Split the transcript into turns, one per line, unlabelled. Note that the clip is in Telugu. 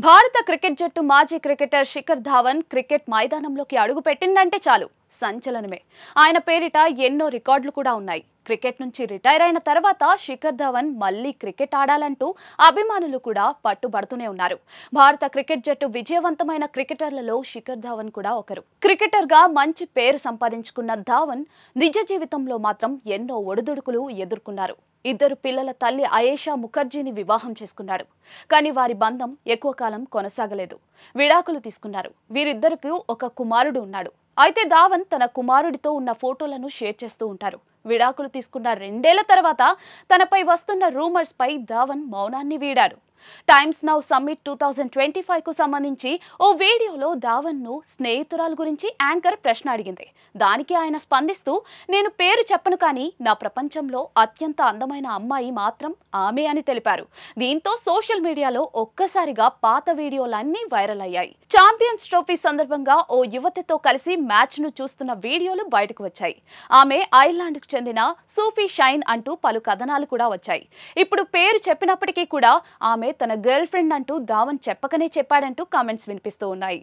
భారత క్రికెట్ జట్టు మాజీ క్రికెటర్ శిఖర్ ధావన్ క్రికెట్ మైదానంలోకి అడుగు పెట్టిందంటే చాలు సంచలనమే. ఆయన పేరిట ఎన్నో రికార్డులు కూడా ఉన్నాయి. క్రికెట్ నుంచి రిటైర్ అయిన తర్వాత శిఖర్ ధావన్ మళ్లీ క్రికెట్ ఆడాలంటూ అభిమానులు కూడా పట్టుబడుతూనే ఉన్నారు. భారత క్రికెట్ జట్టు విజయవంతమైన క్రికెటర్లలో శిఖర్ ధావన్ కూడా ఒకరు. క్రికెటర్ గా మంచి పేరు సంపాదించుకున్న ధావన్ నిజ జీవితంలో మాత్రం ఎన్నో ఒడిదుడుకులు ఎదుర్కొన్నారు. ఇద్దరు పిల్లల తల్లి అయేషా ముఖర్జీని వివాహం చేసుకున్నాడు. కానీ వారి బంధం ఎక్కువ కాలం కొనసాగలేదు. విడాకులు తీసుకున్నారు. వీరిద్దరికి ఒక కుమారుడు ఉన్నాడు. అయితే ధావన్ తన కుమారుడితో ఉన్న ఫోటోలను షేర్ చేస్తూ ఉంటారు. విడాకులు తీసుకున్న 2 ఏళ్ల తర్వాత తనపై వస్తున్న రూమర్స్ పై ధావన్ మౌనాన్ని వీడాడు. టైమ్స్ నౌ సమ్మిట్ 2025 కు సంబంధించి ఓ వీడియోలో ధావన్ ను స్నేహితురాల గురించి యాంకర్ ప్రశ్న అడిగింది. దానికి ఆయన స్పందిస్తూ, నేను పేరు చెప్పను కానీ నా ప్రపంచంలో అత్యంత అందమైన అమ్మాయి మాత్రం ఆమె అని తెలిపారు. దీంతో సోషల్ మీడియాలో ఒక్కసారిగా పాత వీడియోలన్నీ వైరల్ అయ్యాయి. ఛాంపియన్స్ ట్రోఫీ సందర్భంగా ఓ యువతితో కలిసి మ్యాచ్ ను చూస్తున్న వీడియోలు బయటకు వచ్చాయి. ఆమె ఐర్లాండ్ కు చెందిన సూఫీ షైన్ అంటూ పలు కథనాలు కూడా వచ్చాయి. ఇప్పుడు పేరు చెప్పినప్పటికీ కూడా ఆమె తన గర్ల్ ఫ్రెండ్ అంటూ ధావన్ చెప్పకనే చెప్పాడంటూ కామెంట్స్ వినిపిస్తూ ఉన్నాయి.